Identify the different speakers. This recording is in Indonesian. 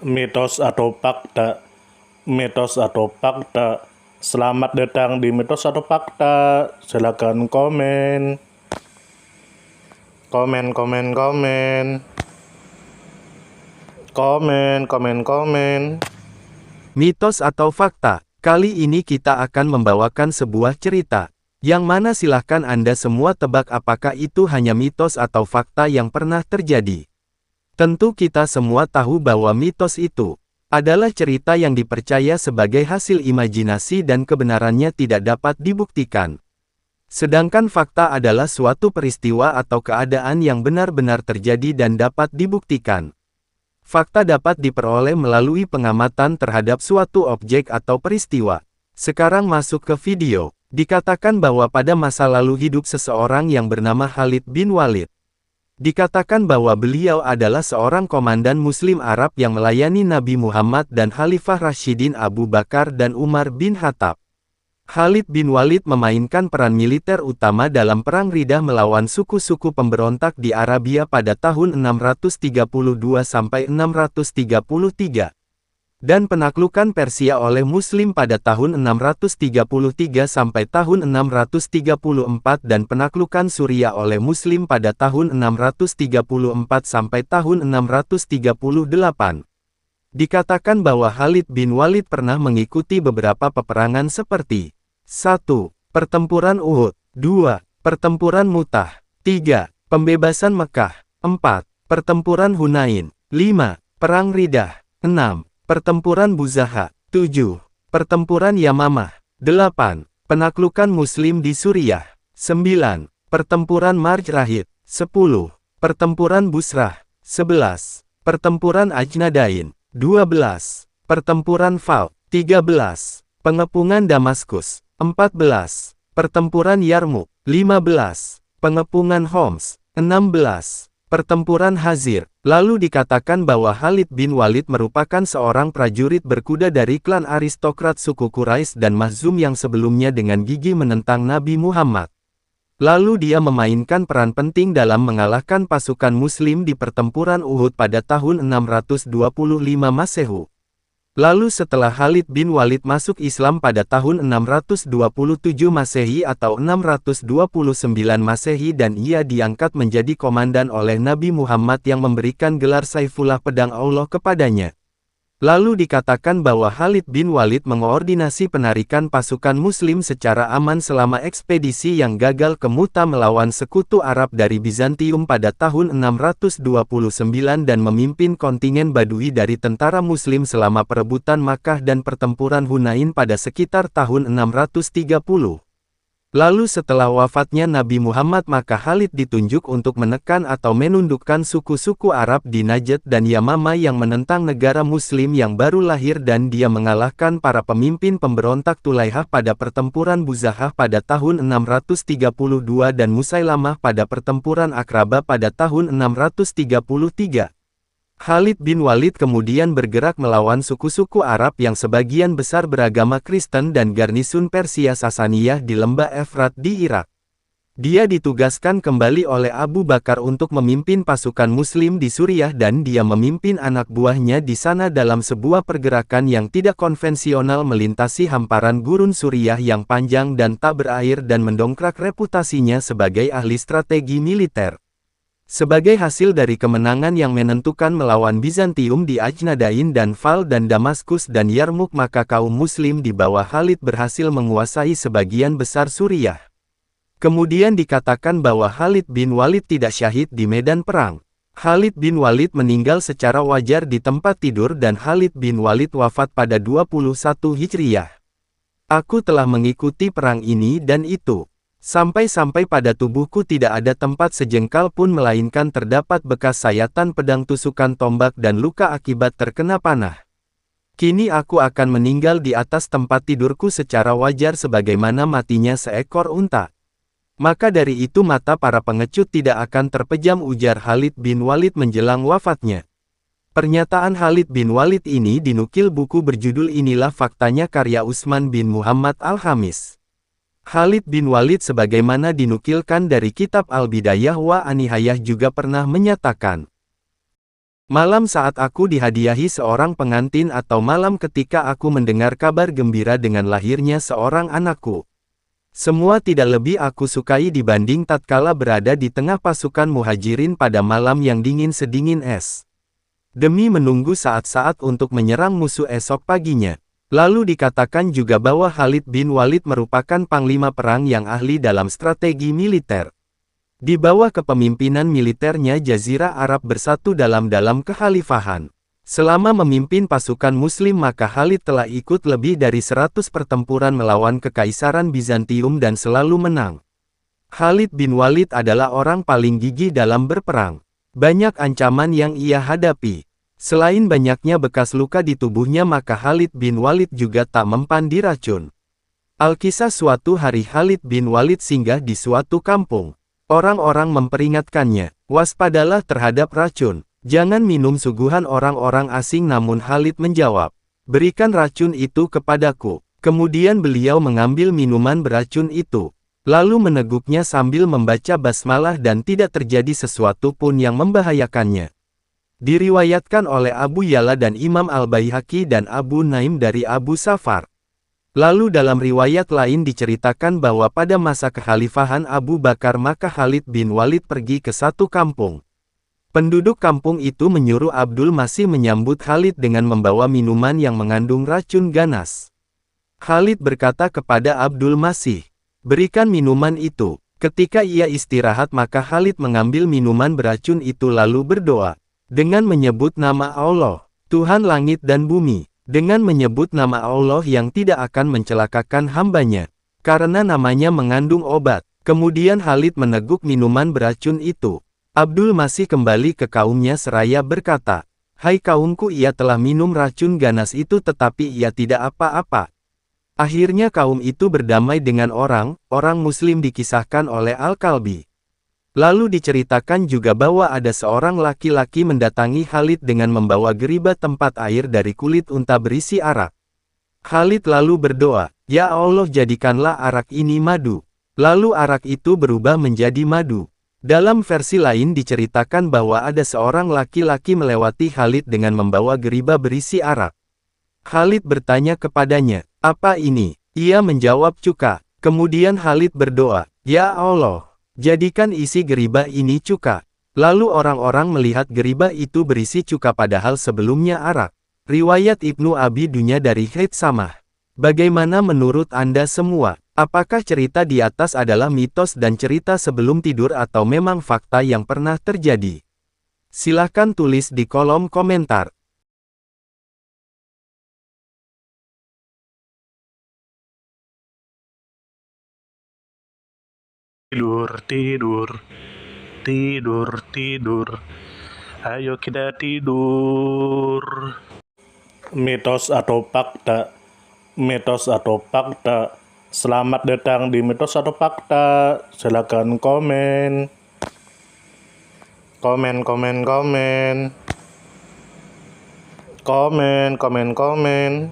Speaker 1: Mitos atau fakta? Mitos atau fakta? Selamat datang di Mitos atau Fakta. Silakan komen. Komen, komen, komen. Komen, komen, komen.
Speaker 2: Mitos atau fakta? Kali ini kita akan membawakan sebuah cerita, yang mana silahkan Anda semua tebak apakah itu hanya mitos atau fakta yang pernah terjadi. Tentu kita semua tahu bahwa mitos itu adalah cerita yang dipercaya sebagai hasil imajinasi dan kebenarannya tidak dapat dibuktikan. Sedangkan fakta adalah suatu peristiwa atau keadaan yang benar-benar terjadi dan dapat dibuktikan. Fakta dapat diperoleh melalui pengamatan terhadap suatu objek atau peristiwa. Sekarang masuk ke video. Dikatakan bahwa pada masa lalu hidup seseorang yang bernama Khalid bin Walid. Dikatakan bahwa beliau adalah seorang komandan Muslim Arab yang melayani Nabi Muhammad dan Khalifah Rasyidin Abu Bakar dan Umar bin Khattab. Khalid bin Walid memainkan peran militer utama dalam Perang Riddah melawan suku-suku pemberontak di Arabia pada tahun 632-633. Dan penaklukan Persia oleh Muslim pada tahun 633 sampai tahun 634 dan penaklukan Suriah oleh Muslim pada tahun 634 sampai tahun 638. Dikatakan bahwa Khalid bin Walid pernah mengikuti beberapa peperangan seperti 1. Pertempuran Uhud, 2. Pertempuran Mu'tah, 3. Pembebasan Mekah, 4. Pertempuran Hunain, 5. Perang Riddah, 6. Pertempuran Buzaha, 7. Pertempuran Yamamah, 8. Penaklukan Muslim di Suriah, 9. Pertempuran Marj Rahid, 10. Pertempuran Busrah, 11. Pertempuran Ajnadain, 12. Pertempuran Fal, 13. Pengepungan Damaskus, 14. Pertempuran Yarmuk, 15. Pengepungan Homs, 16. Pertempuran Hazir. Lalu dikatakan bahwa Khalid bin Walid merupakan seorang prajurit berkuda dari klan aristokrat suku Quraisy dan Makhzum yang sebelumnya dengan gigih menentang Nabi Muhammad. Lalu dia memainkan peran penting dalam mengalahkan pasukan Muslim di pertempuran Uhud pada tahun 625 Masehu. Lalu setelah Khalid bin Walid masuk Islam pada tahun 627 Masehi atau 629 Masehi dan ia diangkat menjadi komandan oleh Nabi Muhammad yang memberikan gelar Saifullah Pedang Allah kepadanya. Lalu dikatakan bahwa Khalid bin Walid mengoordinasi penarikan pasukan Muslim secara aman selama ekspedisi yang gagal ke Mu'tah melawan sekutu Arab dari Bizantium pada tahun 629 dan memimpin kontingen Badui dari tentara Muslim selama perebutan Makkah dan pertempuran Hunain pada sekitar tahun 630. Lalu setelah wafatnya Nabi Muhammad maka Khalid ditunjuk untuk menekan atau menundukkan suku-suku Arab di Najd dan Yamamah yang menentang negara Muslim yang baru lahir dan dia mengalahkan para pemimpin pemberontak Tulaihah pada pertempuran Buzahah pada tahun 632 dan Musailamah pada pertempuran Akraba pada tahun 633. Khalid bin Walid kemudian bergerak melawan suku-suku Arab yang sebagian besar beragama Kristen dan garnisun Persia Sasaniyah di lembah Efrat di Irak. Dia ditugaskan kembali oleh Abu Bakar untuk memimpin pasukan Muslim di Suriah dan dia memimpin anak buahnya di sana dalam sebuah pergerakan yang tidak konvensional melintasi hamparan gurun Suriah yang panjang dan tak berakhir dan mendongkrak reputasinya sebagai ahli strategi militer. Sebagai hasil dari kemenangan yang menentukan melawan Bizantium di Ajnadain dan Fal dan Damaskus dan Yarmuk maka kaum Muslim di bawah Khalid berhasil menguasai sebagian besar Suriah. Kemudian dikatakan bahwa Khalid bin Walid tidak syahid di medan perang. Khalid bin Walid meninggal secara wajar di tempat tidur dan Khalid bin Walid wafat pada 21 Hijriyah. Aku telah mengikuti perang ini dan itu. Sampai-sampai pada tubuhku tidak ada tempat sejengkal pun melainkan terdapat bekas sayatan pedang tusukan tombak dan luka akibat terkena panah. Kini aku akan meninggal di atas tempat tidurku secara wajar sebagaimana matinya seekor unta. Maka dari itu mata para pengecut tidak akan terpejam ujar Khalid bin Walid menjelang wafatnya. Pernyataan Khalid bin Walid ini dinukil buku berjudul Inilah Faktanya karya Utsman bin Muhammad Al-Khamis. Khalid bin Walid sebagaimana dinukilkan dari kitab Al-Bidayah wa An-Nihayah juga pernah menyatakan, Malam saat aku dihadiahi seorang pengantin atau malam ketika aku mendengar kabar gembira dengan lahirnya seorang anakku. Semua tidak lebih aku sukai dibanding tatkala berada di tengah pasukan muhajirin pada malam yang dingin sedingin es. Demi menunggu saat-saat untuk menyerang musuh esok paginya. Lalu dikatakan juga bahwa Khalid bin Walid merupakan panglima perang yang ahli dalam strategi militer. Di bawah kepemimpinan militernya Jazirah Arab bersatu dalam kekhalifahan. Selama memimpin pasukan muslim maka Khalid telah ikut lebih dari 100 pertempuran melawan Kekaisaran Bizantium dan selalu menang. Khalid bin Walid adalah orang paling gigih dalam berperang. Banyak ancaman yang ia hadapi. Selain banyaknya bekas luka di tubuhnya maka Khalid bin Walid juga tak mempan diracun. Alkisah suatu hari Khalid bin Walid singgah di suatu kampung. Orang-orang memperingatkannya, waspadalah terhadap racun, jangan minum suguhan orang-orang asing namun Khalid menjawab, berikan racun itu kepadaku. Kemudian beliau mengambil minuman beracun itu, lalu meneguknya sambil membaca basmalah dan tidak terjadi sesuatu pun yang membahayakannya. Diriwayatkan oleh Abu Ya'la dan Imam Al-Baihaqi dan Abu Naim dari Abu Safar. Lalu dalam riwayat lain diceritakan bahwa pada masa kekhalifahan Abu Bakar maka Khalid bin Walid pergi ke satu kampung. Penduduk kampung itu menyuruh Abdul Masih menyambut Khalid dengan membawa minuman yang mengandung racun ganas. Khalid berkata kepada Abdul Masih, berikan minuman itu. Ketika ia istirahat maka Khalid mengambil minuman beracun itu lalu berdoa, dengan menyebut nama Allah, Tuhan langit dan bumi. Dengan menyebut nama Allah yang tidak akan mencelakakan hambanya, karena namanya mengandung obat. Kemudian Khalid meneguk minuman beracun itu. Abdul Masih kembali ke kaumnya seraya berkata, hai kaumku, ia telah minum racun ganas itu tetapi ia tidak apa-apa. Akhirnya kaum itu berdamai dengan orang muslim dikisahkan oleh Al-Kalbi. Lalu diceritakan juga bahwa ada seorang laki-laki mendatangi Khalid dengan membawa geriba tempat air dari kulit unta berisi arak. Khalid lalu berdoa, ya Allah jadikanlah arak ini madu. Lalu arak itu berubah menjadi madu. Dalam versi lain diceritakan bahwa ada seorang laki-laki melewati Khalid dengan membawa geriba berisi arak. Khalid bertanya kepadanya, apa ini? Ia menjawab cuka. Kemudian Khalid berdoa, ya Allah, jadikan isi geriba ini cuka. Lalu orang-orang melihat geriba itu berisi cuka padahal sebelumnya arak. Riwayat Ibnu Abi Dunya dari Khaid Samah. Bagaimana menurut Anda semua? Apakah cerita di atas adalah mitos dan cerita sebelum tidur atau memang fakta yang pernah terjadi? Silahkan tulis di kolom komentar.
Speaker 1: Tidur, tidur, tidur, tidur. Ayo kita tidur. Mitos atau fakta? Mitos atau fakta? Selamat datang di Mitos atau Fakta. Silakan komen. Komen, komen, komen. Komen, komen, komen.